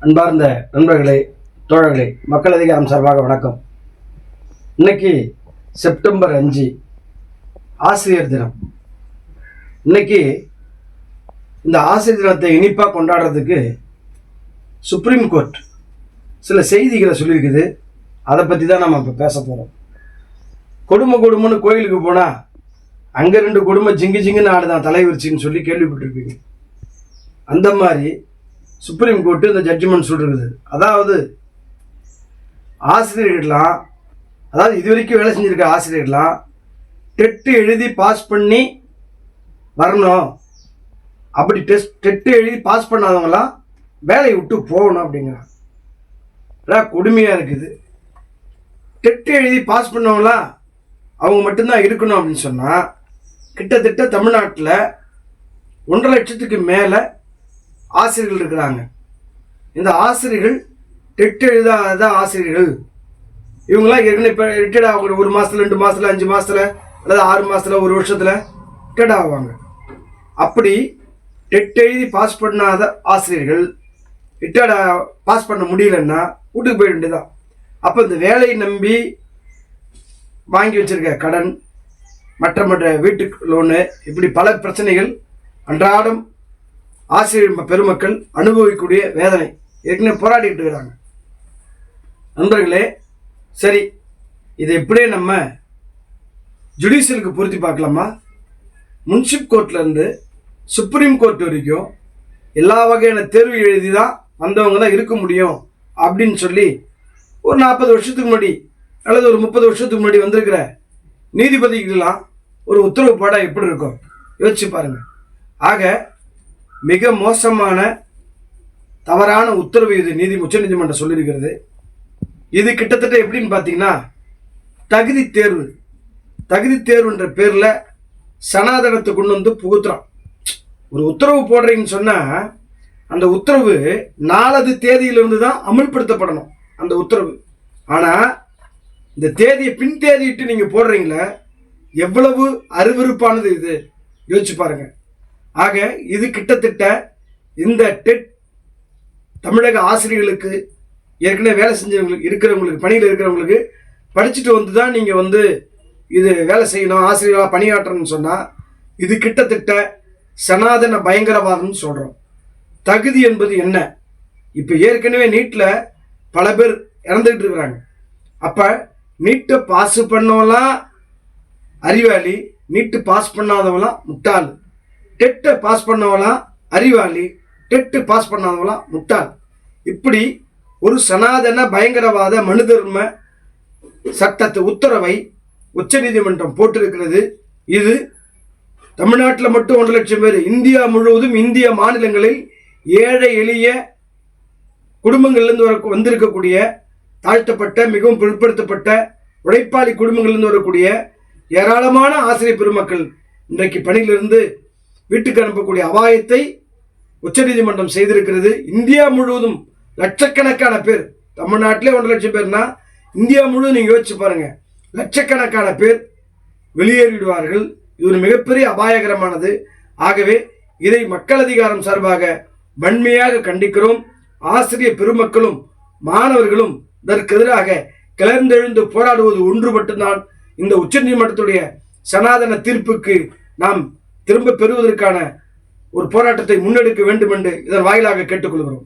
அன்பார்ந்த நண்பர்களே, தோழர்களே, மக்கள் அதிகாரம் சார்பாக வணக்கம். இன்னைக்கு செப்டம்பர் 5 ஆசிரியர் தினம். இன்னைக்கு இந்த ஆசிரியர் தினத்தை இனிப்பாக கொண்டாடுறதுக்கு சுப்ரீம் கோர்ட் சில செய்திகளை சொல்லியிருக்குது. அதை பற்றி தான் நம்ம இப்போ பேச போகிறோம். கொடுமைன்னு கோயிலுக்கு போனால் அங்கே 2 கொடுமை ஜிங்குன்னு ஆடுதான் தலைவிரிச்சின்னு சொல்லி கேள்விப்பட்டிருப்பீங்க. அந்த மாதிரி சுப்ரீம் கோர்ட்டு இந்த ஜட்ஜ்மெண்ட் சொல்லிருக்குது. அதாவது ஆசிரியர்கள்லாம், அதாவது இது வரைக்கும் வேலை செஞ்சுருக்க ஆசிரியர்கள்லாம் டெட்டு எழுதி பாஸ் பண்ணி வரணும். அப்படி டெட்டு எழுதி பாஸ் பண்ணாதவங்களாம் வேலையை விட்டு போகணும் அப்படிங்கிறாங்க. கொடுமையாக இருக்குது. டெட்டு எழுதி பாஸ் பண்ணவங்களாம் அவங்க மட்டும்தான் இருக்கணும் அப்படின்னு சொன்னால், கிட்டத்தட்ட தமிழ்நாட்டில் 1.5 லட்சத்துக்கு மேலே ஆசிரியர்கள் இருக்கிறாங்க. இந்த ஆசிரியர்கள் டெட்டு எழுதாத ஆசிரியர்கள் இவங்களாம் ஏற்கனவே இப்போ ரிட்டையர்ட் ஆகக்கூடிய 1 மாதத்தில் 2 மாதத்தில் 5 மாதத்தில் அல்லது 6 மாதத்தில் 1 வருஷத்தில் ரிட்டையர்ட் ஆவாங்க. அப்படி டெட் எழுதி பாஸ் பண்ணாத ஆசிரியர்கள் ரிட்டையர்ட் பாஸ் பண்ண முடியலன்னா வீட்டுக்கு போயிட வேண்டியதான். அப்போ இந்த வேலையை நம்பி வாங்கி வச்சிருக்க கடன், மற்ற வீட்டுக்கு லோனு, இப்படி பல பிரச்சனைகள் அன்றாடம் ஆசிரியர் பெருமக்கள் அனுபவிக்கக்கூடிய வேதனை ஏற்கனவே போராடிட்டு இருக்கிறாங்க. நண்பர்களே, சரி, இதை எப்படியே நம்ம ஜுடிஷியலுக்கு பொருத்தி பார்க்கலாமா? முன்சிப் கோர்ட்லேருந்து சுப்ரீம் கோர்ட் வரைக்கும் எல்லா வகையான தேர்வு எழுதி தான் வந்தவங்க தான் இருக்க முடியும் அப்படின்னு சொல்லி ஒரு 40 வருஷத்துக்கு முன்னாடி அல்லது ஒரு 30 வருஷத்துக்கு முன்னாடி வந்திருக்கிற நீதிபதிகள்லாம் ஒரு உத்தரவு போட எப்படி இருக்கும் யோசிச்சு பாருங்க. ஆக மிக மோசமான தவறான உத்தரவு இது உச்சநீதிமன்றம் சொல்லியிருக்கிறது. இது கிட்டத்தட்ட எப்படின்னு பார்த்தீங்கன்னா, தகுதி தேர்வுன்ற பேரில் சனாதனத்தை கொண்டு வந்து புகுத்துறோம். ஒரு உத்தரவு போடுறீங்கன்னு சொன்னால் அந்த உத்தரவு 4 தேதியிலிருந்து தான் அமல்படுத்தப்படணும் அந்த உத்தரவு. ஆனால் இந்த தேதியை பின் தேதியிட்டு நீங்கள் போடுறீங்களே, எவ்வளவு அருவருப்பானது இது, யோசிச்சு பாருங்க. ஆக இது கிட்டத்தட்ட இந்த டெட் தமிழக ஆசிரியர்களுக்கு ஏற்கனவே வேலை செஞ்சவங்களுக்கு இருக்கிறவங்களுக்கு, பணியில் இருக்கிறவங்களுக்கு படிச்சுட்டு வந்து தான் நீங்கள் வந்து இது வேலை செய்யணும், ஆசிரியர்களாக பணியாற்றணும்னு சொன்னால் இது கிட்டத்தட்ட சனாதன பயங்கரவாதம்னு சொல்கிறோம். தகுதி என்பது என்ன? இப்போ ஏற்கனவே நீட்டில் பல பேர் இறந்துக்கிட்டு இருக்கிறாங்க. அப்போ நீட்டை பாஸ் பண்ணவெல்லாம் அறிவாளி, நீட்டு பாஸ் பண்ணாதவங்களாம் முட்டாள். டெட்டை பாஸ் பண்ணவங்களாம் அறிவாளி, டெட்டு பாஸ் பண்ணாதவங்களாம் முட்டாள். இப்படி ஒரு சனாதன பயங்கரவாத மனு தர்ம சட்டத்தை உத்தரவை உச்சநீதிமன்றம் போட்டிருக்கிறது. இது தமிழ்நாட்டில் மட்டும் 1 லட்சம் பேர், இந்தியா முழுவதும், இந்திய மாநிலங்களில் ஏழை எளிய குடும்பங்கள்லேருந்து வந்திருக்கக்கூடிய தாழ்த்தப்பட்ட, மிகவும் பிற்படுத்தப்பட்ட உழைப்பாளி குடும்பங்கள்லேருந்து வரக்கூடிய ஏராளமான ஆசிரியர் பெருமக்கள் இன்றைக்கு பணியிலிருந்து வீட்டுக்கு அனுப்பக்கூடிய அபாயத்தை உச்சநீதிமன்றம் செய்திருக்கிறது. இந்தியா முழுவதும் லட்சக்கணக்கான பேர், தமிழ்நாட்டிலே 1 லட்சம் பேர்னா இந்தியா முழுவதும் நீங்கள் யோசிச்சு பாருங்க, லட்சக்கணக்கான பேர் வெளியேறிடுவார்கள். இது ஒரு மிகப்பெரிய அபாயகரமானது. ஆகவே இதை மக்கள் அதிகாரம் சார்பாக வன்மையாக கண்டிக்கிறோம். ஆசிரியர் பெருமக்களும் மாணவர்களும் இதற்கு எதிராக கிளர்ந்தெழுந்து போராடுவது ஒன்று மட்டும்தான் இந்த உச்சநீதிமன்றத்துடைய சனாதன தீர்ப்புக்கு நாம் திரும்ப பெறுவதற்கான ஒரு போராட்டத்தை முன்னெடுக்க வேண்டும் என்று இதன் வாயிலாக கேட்டுக்கொள்கிறோம்.